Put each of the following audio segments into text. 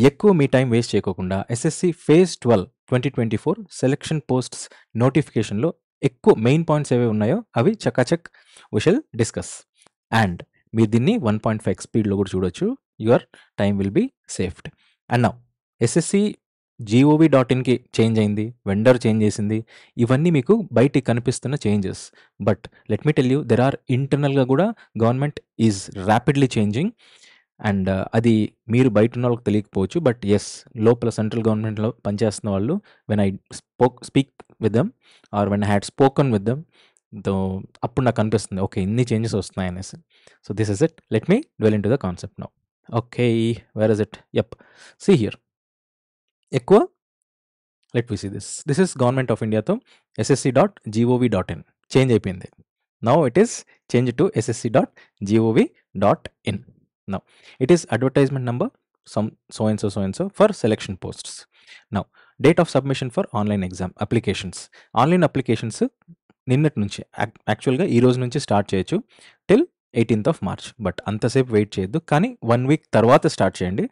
ఎక్కువ మీ time waste చేయకోకుండా ఎస్ఎస్సి ఫేజ్ 12 2024 సెలక్షన్ పోస్ట్స్ నోటిఫికేషన్లో ఎక్కువ మెయిన్ పాయింట్స్ ఏవే ఉన్నాయో అవి చకాచక్ వి షల్ డిస్కస్. అండ్ మీరు దీన్ని 1.5 స్పీడ్లో కూడా చూడొచ్చు. Your time will be saved. And now SSC GOV.inకి చేంజ్ అయింది, వెండర్ చేంజ్ చేసింది, ఇవన్నీ మీకు బయటికి కనిపిస్తున్న changes. But let me tell you, there are ఇంటర్నల్గా కూడా government is rapidly changing. And అది మీరు బయట ఉన్న వాళ్ళకి తెలియకపోవచ్చు, బట్ ఎస్, లోపల సెంట్రల్ గవర్నమెంట్లో పనిచేస్తున్న వాళ్ళు when I speak with them or when I had spoken with them, అప్పుడు నాకు అనిపిస్తుంది ఓకే ఇన్ని చేంజెస్ వస్తున్నాయి అనేసి. So this is it. Let me dwell in to the concept now. Okay, where is it? Yup, see here. ఎక్కువ let we see this is government of ఇండియాతో SSC.gov.in change అయిపోయింది. Now it is change to SSC.gov.in. Now it is advertisement number some so and so for selection posts. Now date of submission for online exam applications. Online applications నిన్నటి నుంచి యాక్చువల్గా ఈ రోజు నుంచి start చేయొచ్చు till 18th of March. But అంతసేపు wait చేయొద్దు, కానీ 1 week తర్వాత స్టార్ట్ చేయండి,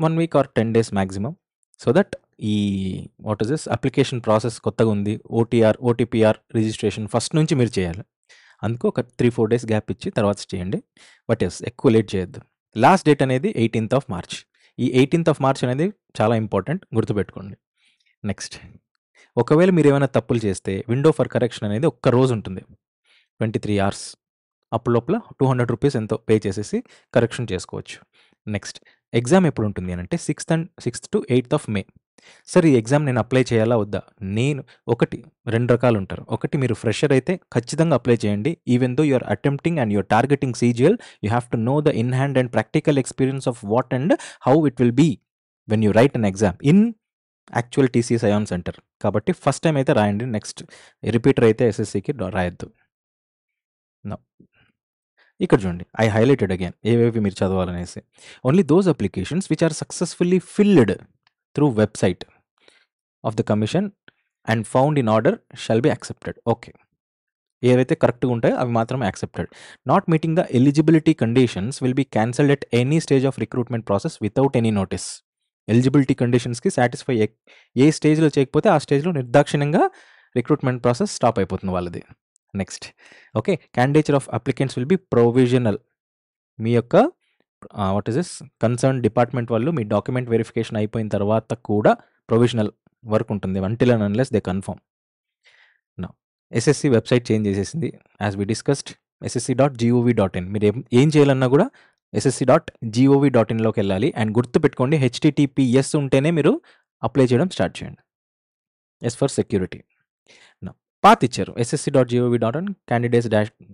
1 week or 10 days maximum. So that ఈ what is this application process కొత్తగా ఉంది, OTPR రిజిస్ట్రేషన్ ఫస్ట్ నుంచి మీరు చేయాలి. అందుకు ఒక 3-4 days గ్యాప్ ఇచ్చి తర్వాత చేయండి. బట్ ఎస్, ఎక్కువ లేట్ చేయొద్దు. లాస్ట్ డేట్ అనేది 18th of March. ఈ 18th of March అనేది చాలా ఇంపార్టెంట్, గుర్తుపెట్టుకోండి. నెక్స్ట్, ఒకవేళ మీరు ఏమైనా తప్పులు చేస్తే విండో ఫర్ కరెక్షన్ అనేది ఒక్క రోజు ఉంటుంది, 23 hours. అప్పుడు లోపల 200 rupees ఎంతో పే చేసేసి కరెక్షన్ చేసుకోవచ్చు. నెక్స్ట్, ఎగ్జామ్ ఎప్పుడు ఉంటుంది అని అంటే 6th to 8th of May. Sir ఈ ఎగ్జామ్ నేను అప్లై చేయాలా వద్దా? రెండు రకాలు ఉంటారు. ఒకటి, మీరు ఫ్రెషర్ అయితే ఖచ్చితంగా అప్లై చేయండి. Even though you're attempting and you're targeting CGL, you have to know the in hand and practical experience of what and how it will be when you write an exam in actual TCS ION centre. కాబట్టి first time అయితే రాయండి. Next, repeater అయితే SSCకి రాయొద్దు. ఇక్కడ చూడండి, I highlighted again ఏవేవి మీరు చదవాలనేసి. Only those applications which are successfully filled through website of the commission and found in order shall be accepted. Okay, ఏవైతే కరెక్ట్గా ఉంటాయో అవి మాత్రమే accepted. Not meeting the eligibility conditions will be cancelled at any stage of recruitment process without any notice. Eligibility కండిషన్స్కి satisfy ఏ స్టేజ్లో చేయకపోతే ఆ స్టేజ్లో నిర్దాక్షిణ్యంగా రిక్రూట్మెంట్ ప్రాసెస్ స్టాప్ అయిపోతుంది వాళ్ళది. Next, okay, candidature of applicants will be provisional. మీ యొక్క what is this concern department వాళ్ళు మీ డాక్యుమెంట్ వెరిఫికేషన్ అయిపోయిన తర్వాత కూడా ప్రొవిజనల్ వర్క్ ఉంటుంది, until and unless they confirm. Now SSC website change చేసేసింది, యాజ్ వి డిస్కస్డ్ SSC.gov.in. మీరు ఏం చేయాలన్నా కూడా SSC.gov.inలోకి వెళ్ళాలి. అండ్ గుర్తుపెట్టుకోండి, HTTPS ఉంటేనే మీరు అప్లై చేయడం స్టార్ట్ చేయండి, as for security. Now path ఇచ్చారు, SSC.gov.in candidates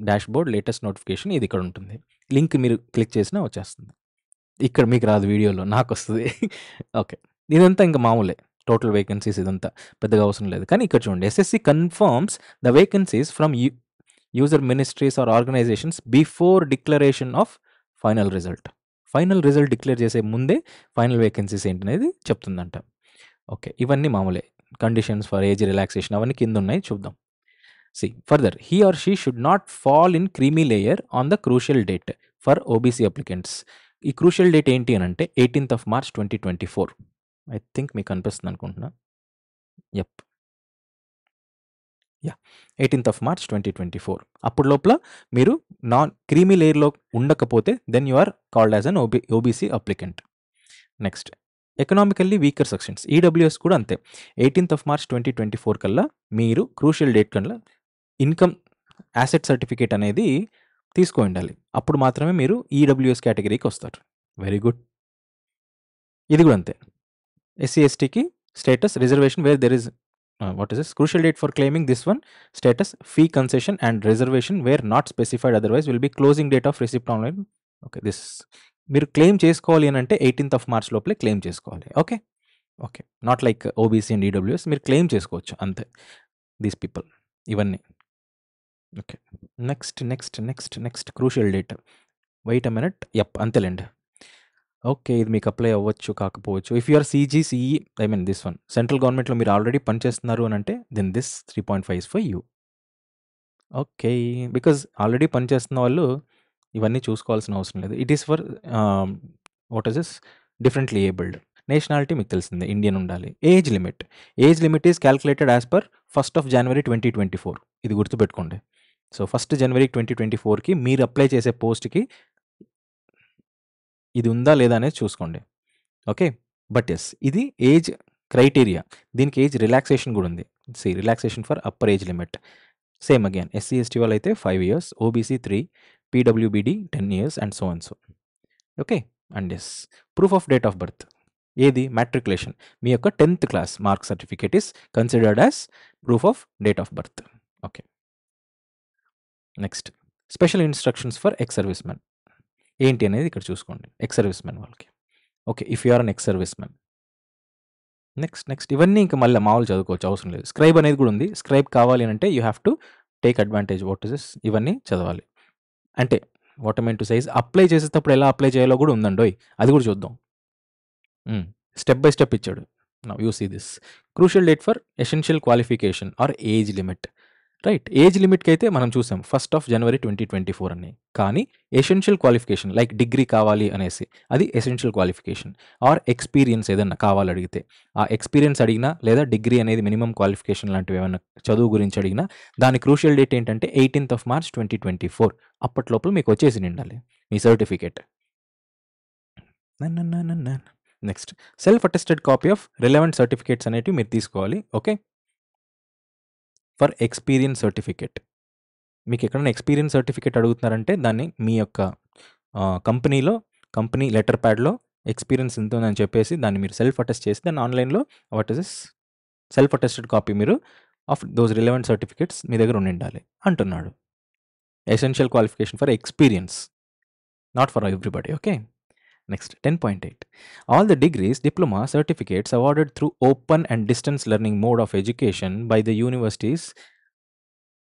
dashboard latest notification, ఇది ఇక్కడ ఉంటుంది. లింక్ మీరు క్లిక్ చేసినా వచ్చేస్తుంది. ఇక్కడ మీకు రాదు, వీడియోలో నాకు వస్తుంది. ఓకే, ఇదంతా ఇంకా మామూలే, టోటల్ వేకెన్సీస్ ఇదంతా పెద్దగా అవసరం లేదు. కానీ ఇక్కడ చూడండి, SSC confirms the vacancies from user ministries or organisations before declaration of final result. Final result declare చేసే ముందే ఫైనల్ వేకెన్సీస్ ఏంటనేది చెప్తుందంట. ఓకే, ఇవన్నీ మామూలే. కండిషన్స్ ఫర్ ఏజ్ రిలాక్సేషన్ అవన్నీ కింద ఉన్నాయి, చూద్దాం. See, further, he or she should not fall in creamy layer on the crucial date for OBC applicants. ఈ క్రూషియల్ డేట్ ఏంటి అని అంటే 18th of March 2024. I think మీకు అనిపిస్తుంది అనుకుంటున్నా. Yup, 18th of March 2024. అప్పుడు లోపల మీరు క్రీమీ లేయర్లో ఉండకపోతే then you are called as an OBC applicant. Next, economically weaker sections, EWS కూడా అంతే. 18th of March 2024 కల్లా మీరు క్రూషియల్ డేట్ కల్లా ఇన్కమ్ యాసెట్ సర్టిఫికేట్ అనేది తీసుకొని ఉండాలి. అప్పుడు మాత్రమే మీరు EWS కేటగిరీకి వస్తారు. Very good. ఇది కూడా అంతే. SC/STకి status reservation where there is what is this crucial date for claiming this one status fee concession and reservation where not specified otherwise will be closing date of receipt online. Okay, this మీరు claim చేసుకోవాలి అని అంటే 18th of March లోపలే claim చేసుకోవాలి. Okay, not like OBC and EWS, మీరు క్లెయిమ్ చేసుకోవచ్చు అంతే, దీస్ పీపుల్ ఇవన్నీ. Okay, next crucial date, wait a minute. అంతేలేండి. ఓకే, ఇది మీకు అప్లై అవ్వచ్చు కాకపోవచ్చు. If you're CGCE, I mean this one, central గవర్నమెంట్లో మీరు ఆల్రెడీ పనిచేస్తున్నారు అని అంటే then this 3.5 is for you. Okay, because already పనిచేస్తున్న వాళ్ళు ఇవన్నీ చూసుకోవాల్సిన అవసరం లేదు. It is for what is this differently abled. Nationality మీకు తెలిసిందే, ఇండియన్ ఉండాలి. Age limit is calculated as per 1st January 2024. ఇది గుర్తుపెట్టుకోండి. సో 1st January 2024కి మీరు అప్లై చేసే పోస్ట్‌కి ఇది ఉందా లేదా అనేది చూసుకోండి. ఓకే. బట్ యెస్, ఇది ఏజ్ క్రైటీరియా. దీనికి ఏజ్ రిలాక్సేషన్ కూడా ఉంది. Relaxation for upper age limit. Same again SC ST వాళ్ళైతే 5 years, OBC 3, PWBD 10 years and so and so. Okay. And yes, proof of date of birth. ఏది? Matriculation. మీ యొక్క 10th class mark certificate is considered as proof of date of birth. Okay. Next, special instructions for X service man. ఏంటి అనేది ఇక్కడ చూసుకోండి. Ex service man వాళ్ళకి. Okay. If you are an ex service man. Next ఇవన్నీ ఇంకా మళ్ళీ మామూలు చదువుకోవచ్చు, అవసరం లేదు. స్క్రైబ్ అనేది కూడా ఉంది. స్క్రైబ్ కావాలి అంటే you have to take advantage. What is this? ఇవన్నీ చదవాలి. అంటే what I mean to say is, apply చేసేటప్పుడు ఎలా అప్లై చేయాలో కూడా ఉందండోయ్, అది కూడా చూద్దాం. స్టెప్ బై స్టెప్ ఇచ్చాడు. Now you see this. Crucial date for essential qualification or age limit. Right. Age లిమిట్కి అయితే మనం చూసాం 1st January 2024 అని. కానీ ఎసెన్షియల్ క్వాలిఫికేషన్ లైక్ డిగ్రీ కావాలి అనేసి, అది ఎసెన్షియల్ క్వాలిఫికేషన్. ఆర్ ఎక్స్పీరియన్స్ ఏదన్నా కావాలి అడిగితే, ఆ ఎక్స్పీరియన్స్ అడిగినా లేదా డిగ్రీ అనేది మినిమం క్వాలిఫికేషన్ లాంటివి ఏమైనా చదువు గురించి అడిగినా దాని క్రూషియల్ డేట్ ఏంటంటే 18th March 2024. అప్పట్లోపల మీకు వచ్చేసి ఉండాలి మీ certificate. Next, self attested copy of relevant certificates అనేటివి మీరు తీసుకోవాలి. ఓకే. For experience certificate. మీకు ఎక్కడైనా ఎక్స్పీరియన్స్ సర్టిఫికేట్ అడుగుతున్నారంటే దాన్ని మీ యొక్క కంపెనీలో, కంపెనీ లెటర్ ప్యాడ్లో ఎక్స్పీరియన్స్ ఎంత ఉందని చెప్పేసి దాన్ని మీరు సెల్ఫ్ అటెస్ట్ చేసి దాన్ని ఆన్లైన్లో what is this self attested copy మీరు ఆఫ్ దోస్ రిలవెంట్ సర్టిఫికేట్స్ మీ దగ్గర ఉండాలి అంటున్నాడు. Essential qualification for experience, not for everybody. Okay. Next 10.8. All the degrees, diploma, certificates awarded through open and distance learning mode of education by the universities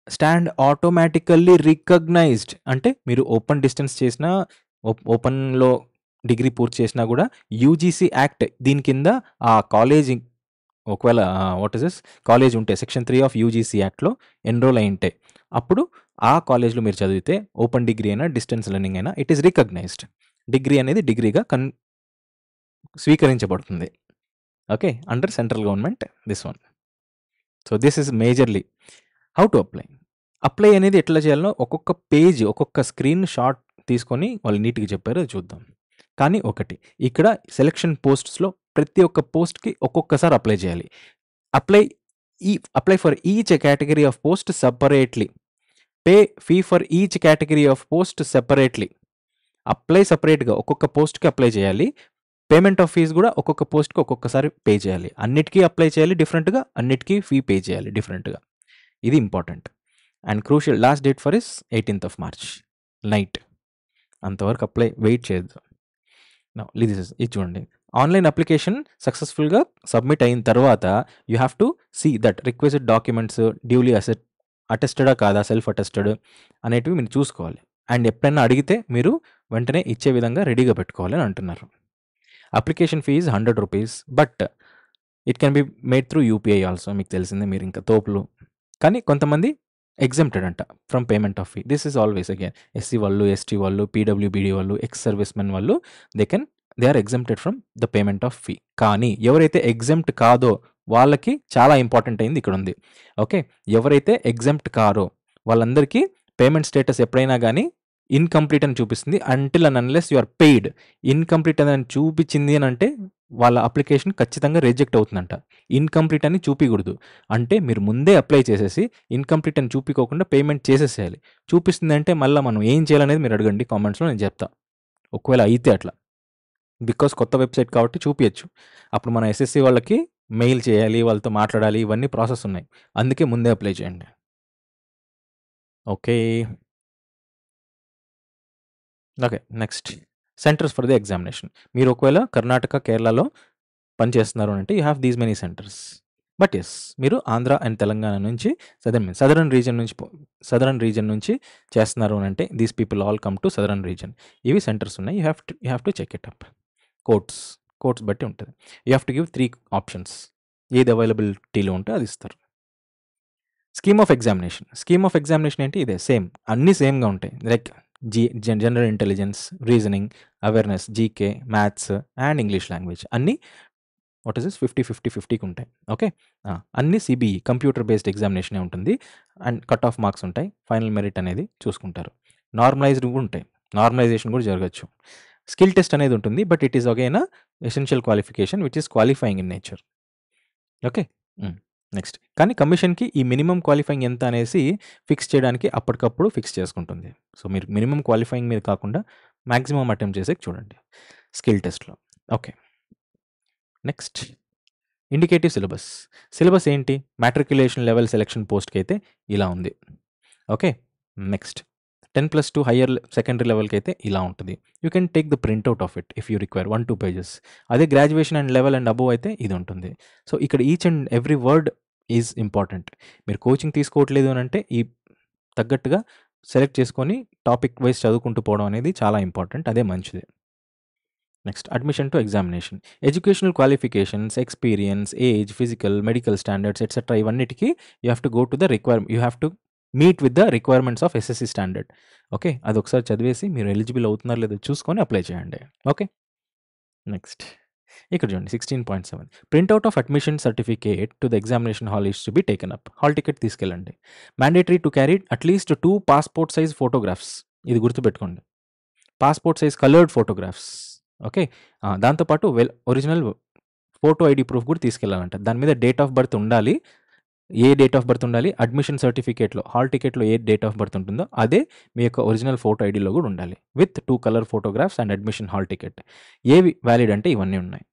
stand automatically recognized. అంటే మీరు open distance చేసినా, ఓపెన్లో degree పూర్తి చేసినా కూడా UGC act దీని కింద ఆ కాలేజ్, ఒకవేళ వాట్ ఇస్ దిస్ కాలేజ్ ఉంటే సెక్షన్ 3 ఆఫ్ యూజీసీ యాక్ట్లో ఎన్రోల్ అయి ఉంటే అప్పుడు ఆ కాలేజ్లో మీరు చదివితే ఓపెన్ డిగ్రీ అయినా డిస్టెన్స్ లెర్నింగ్ అయినా ఇట్ ఈస్ రికగ్నైజ్డ్. డిగ్రీ అనేది డిగ్రీగా స్వీకరించబడుతుంది. Okay. Under central government this one. So this is majorly how to apply. Apply అనేది ఎట్లా చేయాలో ఒక్కొక్క పేజ్, ఒక్కొక్క స్క్రీన్ షాట్ తీసుకొని వాళ్ళు నీట్గా చెప్పారు, అది చూద్దాం. కానీ ఒకటి, ఇక్కడ సెలక్షన్ పోస్ట్స్లో ప్రతి ఒక్క పోస్ట్కి ఒక్కొక్కసారి అప్లై చేయాలి. Apply for each category of post separately. Pay fee for each category of post separately. Apply సపరేట్గా ఒక్కొక్క పోస్ట్కి అప్లై చేయాలి. పేమెంట్ ఆఫ్ ఫీజ్ కూడా ఒక్కొక్క పోస్ట్కి ఒక్కొక్కసారి పే చేయాలి. అన్నిటికీ అప్లై చేయాలి డిఫరెంట్గా, అన్నిటికీ ఫీ పే చేయాలి డిఫరెంట్గా. ఇది important. And crucial last date for is 18th March night. అంతవరకు అప్లై వెయిట్ చేయొద్దు. ఇది చూడండి. ఆన్లైన్ అప్లికేషన్ సక్సెస్ఫుల్గా సబ్మిట్ అయిన తర్వాత you have to see that requested documents duly అటెస్టెడా కాదా, సెల్ఫ్ అటెస్టెడ్ అనేటివి మీరు చూసుకోవాలి. అండ్ ఎప్పుడైనా అడిగితే మీరు వెంటనే ఇచ్చే విధంగా రెడీగా పెట్టుకోవాలి అని అంటున్నారు. Application fees 100 rupees, but it can be made through UPI also. మీకు తెలిసిందే, మీరు ఇంకా తోపులు. కానీ కొంతమంది ఎగ్జెంప్టెడ్ అంట from payment of fee. This is always again SC వాళ్ళు, ఎస్టీ వాళ్ళు, పీడబ్ల్యూబీడీ వాళ్ళు, ఎక్స్ సర్వీస్ మెన్ వాళ్ళు they are exempted from the payment of fee. కానీ ఎవరైతే ఎగ్జెంప్ట్ కాదో వాళ్ళకి చాలా ఇంపార్టెంట్ అయింది ఇక్కడ ఉంది. ఓకే. ఎవరైతే ఎగ్జెంప్ట్ కారో వాళ్ళందరికీ పేమెంట్ స్టేటస్ ఎప్పుడైనా కానీ ఇన్కంప్లీట్ అని చూపిస్తుంది. Until and unless you are paid. Incomplete అని చూపించింది అని అంటే వాళ్ళ అప్లికేషన్ ఖచ్చితంగా రిజెక్ట్ అవుతుందంట. ఇన్కంప్లీట్ అని చూపించకూడదు. అంటే మీరు ముందే అప్లై చేసేసి ఇన్కంప్లీట్ అని చూపించకుండా పేమెంట్ చేసేసేయాలి. చూపిస్తుంది అంటే మళ్ళీ మనం ఏం చేయాలనేది మీరు అడగండి కామెంట్స్లో, నేను చెప్తా. ఒకవేళ అయితే అట్లా, బికాస్ కొత్త వెబ్సైట్ కాబట్టి చూపించచ్చు. అప్పుడు మన ఎస్ఎస్సి వాళ్ళకి మెయిల్ చేయాలి, వాళ్ళతో మాట్లాడాలి, ఇవన్నీ ప్రాసెస్ ఉన్నాయి. అందుకే ముందే అప్లై చేయండి. Okay. Next, centres for the examination. మీరు ఒకవేళ కర్ణాటక, కేరళలో పనిచేస్తున్నారు అంటే you have these many centres. But yes, మీరు ఆంధ్ర అండ్ తెలంగాణ నుంచి సదరన్ రీజన్ నుంచి చేస్తున్నారు అని అంటే these people all come to southern region. ఇవి సెంటర్స్ ఉన్నాయి. You have to check it up. కోర్ట్స్ బట్టి ఉంటుంది. You have to give 3 options. ఏది అవైలబిలిటీలో ఉంటే అది ఇస్తారు. స్కీమ్ ఆఫ్ ఎగ్జామినేషన్ ఏంటి? ఇదే సేమ్, అన్నీ సేమ్గా ఉంటాయి. Like general intelligence, reasoning, awareness, GK, maths and English language అన్నీ వాట్ ఇస్ దిస్ 50-50-50కి ఉంటాయి. ఓకే. అన్ని సిబిఈ కంప్యూటర్ బేస్డ్ ఎగ్జామినేషనే ఉంటుంది. అండ్ కట్ ఆఫ్ మార్క్స్ ఉంటాయి. ఫైనల్ మెరిట్ అనేది చూసుకుంటారు. నార్మలైజ్డ్ కూడా ఉంటాయి. నార్మలైజేషన్ కూడా జరగచ్చు. స్కిల్ టెస్ట్ అనేది ఉంటుంది. But it is again essential qualification which is qualifying in nature. Okay. Next కానీ కమిషన్కి ఈ మినిమం క్వాలిఫైయింగ్ ఎంత అనేసి ఫిక్స్ చేయడానికి అప్పటికప్పుడు ఫిక్స్ చేసుకుంటుంది. సో మీరు మినిమం క్వాలిఫైయింగ్ మీద కాకుండా మ్యాక్సిమం అటెంప్ట్ చేసే చూడండి స్కిల్ టెస్ట్లో. Okay. Next indicative syllabus. Syllabus ఏంటి? మ్యాట్రిక్యులేషన్ లెవెల్ సెలెక్షన్ పోస్ట్కి అయితే ఇలా ఉంది. ఓకే. నెక్స్ట్ 10+2 హయ్యర్ సెకండరీ లెవెల్కి అయితే ఇలా ఉంటుంది. You can take the printout of it if you require 1-2 pages. అదే graduation and level and above అయితే ఇది ఉంటుంది. సో ఇక్కడ each and every word is important. మీరు కోచింగ్ తీసుకోవట్లేదు అని అంటే ఈ తగ్గట్టుగా సెలెక్ట్ చేసుకొని టాపిక్ వైజ్ చదువుకుంటూ పోవడం అనేది చాలా ఇంపార్టెంట్. అదే మంచిది. Next admission to examination. Educational qualifications, experience, age, physical, medical standards etcetera ఇవన్నిటికీ you have to go to the you have to meet with the requirements of SSC standard. Okay. అది ఒకసారి చదివేసి మీరు ఎలిజిబుల్ అవుతున్నారో లేదో చూసుకొని అప్లై చేయండి. Okay. Next ఇక్కడ చూడండి 16.7 printout of admission certificate to the examination hall is to be taken up. Hall ticket తీసుకెళ్ళండి. Mandatory to carry at least 2 passport size photographs. ఇది గుర్తుపెట్టుకోండి. Passport size coloured photographs. Okay. దాంతోపాటు ఒరిజినల్ ఫోటో ఐడి ప్రూఫ్ కూడా తీసుకెళ్ళాలంట. దాని మీద date of birth ఉండాలి. ఏ డేట్ ఆఫ్ బర్త్ ఉండాలి? అడ్మిషన్ సర్టిఫికేట్లో హాల్ టికెట్లో ఏ డేట్ ఆఫ్ బర్త్ ఉంటుందో అదే మీ యొక్క ఒరిజినల్ ఫోటో ఐడిలో కూడా ఉండాలి. With 2 colour photographs and admission hall ticket. ఏవి వ్యాలిడ్ అంటే ఇవన్నీ ఉన్నాయి.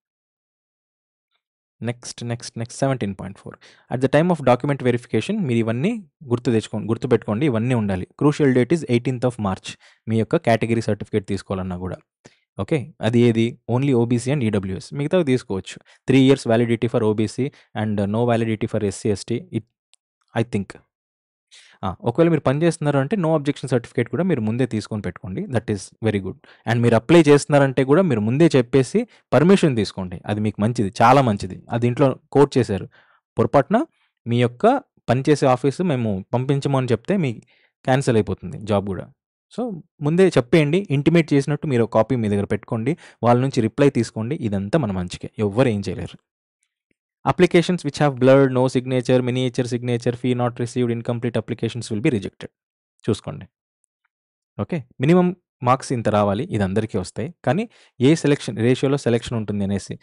Next 17.4 at the time of document verification మీరు ఇవన్నీ గుర్తుపెట్టుకోండి. ఇవన్నీ ఉండాలి. Crucial date is 18th March మీ యొక్క కేటగిరీ సర్టిఫికేట్ తీసుకోవాలన్నా కూడా. ఓకే. అది ఏది? Only OBC and EWS. మిగతావి తీసుకోవచ్చు. 3 years validity for OBC and no validity for SC ST I think. ఒకవేళ మీరు పని చేస్తున్నారు అంటే నో అబ్జెక్షన్ సర్టిఫికేట్ కూడా మీరు ముందే తీసుకొని పెట్టుకోండి. That is very good. And మీరు అప్లై చేస్తున్నారంటే కూడా మీరు ముందే చెప్పేసి పర్మిషన్ తీసుకోండి. అది మీకు మంచిది, చాలా మంచిది. అది ఇంట్లో కోట్ చేశారు. పొరపాటున మీ యొక్క పనిచేసే ఆఫీసు మేము పంపించమని చెప్తే మీ క్యాన్సిల్ అయిపోతుంది జాబ్ కూడా. సో ముందే చెప్పేయండి. ఇంటిమేట్ చేసినట్టు మీరు కాపీ మీ దగ్గర పెట్టుకోండి. వాళ్ళ నుంచి రిప్లై తీసుకోండి. ఇదంతా మన మంచికే. ఎవ్వరు ఏం చేయలేరు. Applications which have blurred, no signature, miniature signature, fee not received, incomplete applications will be rejected. చూసుకోండి. ఓకే. మినిమం మార్క్స్ ఇంత రావాలి. ఇది అందరికీ వస్తాయి. కానీ ఏ సెలెక్షన్ రేషియోలో సెలెక్షన్ ఉంటుంది అనేసి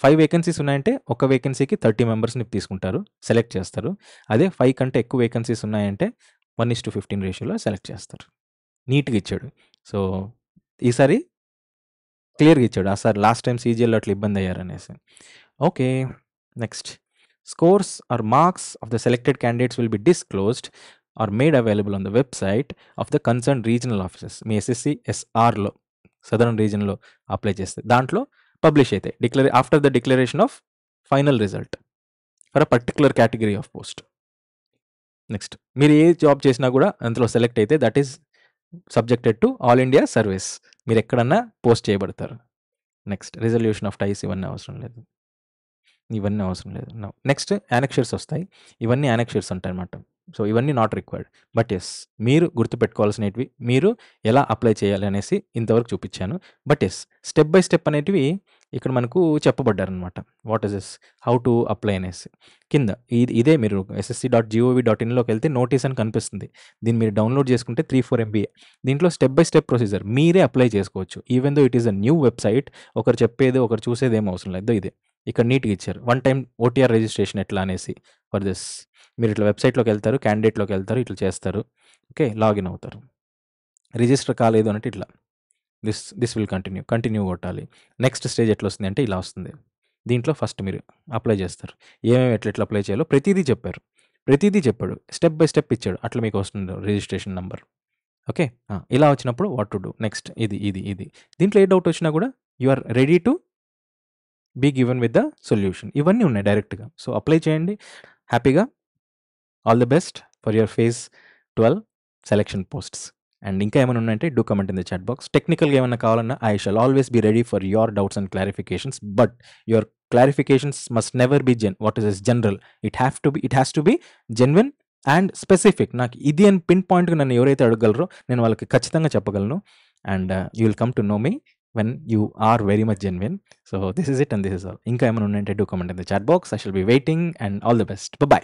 5 వేకెన్సీస్ ఉన్నాయంటే ఒక వేకెన్సీకి 30 మెంబర్స్ని తీసుకుంటారు, సెలెక్ట్ చేస్తారు. అదే 5 కంటే ఎక్కువ వేకెన్సీస్ ఉన్నాయంటే 1:15 రేషియోలో సెలెక్ట్ చేస్తారు. నీట్గా ఇచ్చాడు. సో ఈసారి క్లియర్గా ఇచ్చాడు. సార్ లాస్ట్ టైం సీజీఎల్లో అట్లా ఇబ్బంది అయ్యారనేసి. Okay. Next scores or marks of the selected candidates will be disclosed or made available on the website of the concern regional offices. మీ ఎస్ఎస్సి ఎస్ఆర్లో సదరన్ రీజన్లో అప్లై చేస్తే దాంట్లో పబ్లిష్ అవుతాయి after the declaration of final result for a particular category of post. Next మీరు ఏ job చేసినా కూడా అందులో సెలెక్ట్ అయితే that is subjected to all India service. మీరు ఎక్కడన్నా పోస్ట్ చేయబడతారు. నెక్స్ట్ రిజల్యూషన్ ఆఫ్ టైస్ ఇవన్నీ అవసరం లేదు. నెక్స్ట్ యానెక్షర్స్ వస్తాయి. ఇవన్నీ యానెక్షర్స్ ఉంటాయి అన్నమాట. సో ఇవన్నీ నాట్ రిక్వైర్డ్. బట్ ఎస్ మీరు గుర్తుపెట్టుకోవాల్సినవి మీరు ఎలా అప్లై చేయాలి అనేసి ఇంతవరకు చూపించాను. But as step by step అనేటివి ఇక్కడ మనకు చెప్పబడ్డారనమాట. What is this, how to apply అనేసి. కింద ఇదే మీరు ssc.gov.inలోకి వెళ్తే నోటీస్ అని కనిపిస్తుంది. దీన్ని మీరు డౌన్లోడ్ చేసుకుంటే 3-4 MB. దీంట్లో స్టెప్ బై స్టెప్ ప్రొసీజర్ మీరే అప్లై చేసుకోవచ్చు. Even though it is a new website. ఒకరు చెప్పేది ఒకరు చూసేది ఏం అవసరం లేదు. ఇదే ఇక్కడ నీట్గా ఇచ్చారు. 1 time OTR రిజిస్ట్రేషన్ ఎట్లా అనేసి ఫర్ దిస్. మీరు ఇట్లా వెబ్సైట్లోకి వెళ్తారు, క్యాండిడేట్లోకి వెళ్తారు, ఇట్లా చేస్తారు. ఓకే. లాగిన్ అవుతారు. రిజిస్టర్ కాలేదు అంటే ఇట్లా దిస్ విల్ కంటిన్యూ కొట్టాలి. నెక్స్ట్ స్టేజ్ ఎట్లా వస్తుంది అంటే ఇలా వస్తుంది. దీంట్లో ఫస్ట్ మీరు అప్లై చేస్తారు. ఏమేమి ఎట్లా అప్లై చేయాలో ప్రతిదీ చెప్పాడు. స్టెప్ బై స్టెప్ ఇచ్చాడు. అట్లా మీకు వస్తుంది రిజిస్ట్రేషన్ నెంబర్. ఓకే. ఇలా వచ్చినప్పుడు వాట్ టు డూ నెక్స్ట్ ఇది దీంట్లో ఏ డౌట్ వచ్చినా కూడా you are ready to be given with the solution. ఇవన్నీ ఉన్నాయి డైరెక్ట్గా. సో అప్లై చేయండి హ్యాపీగా. All the best for your phase 12 selection posts. And ఇంకా ఏమైనా ఉన్నాయంటే do comment in the chat box. టెక్నికల్గా ఏమైనా కావాలన్నా I shall always be ready for your doubts and clarifications. But your clarifications must never be what is this general. It has to be genuine and specific నాకు ఇది అని pin పాయింట్గా నన్ను ఎవరైతే అడగగలరో నేను వాళ్ళకి ఖచ్చితంగా చెప్పగలను. And you will come to know me when you are very much genuine. So this is it and this is all. ఇంకా ఏమైనా ఉన్నాయంటే do comment in the chat box. I shall be waiting and all the best. Bye.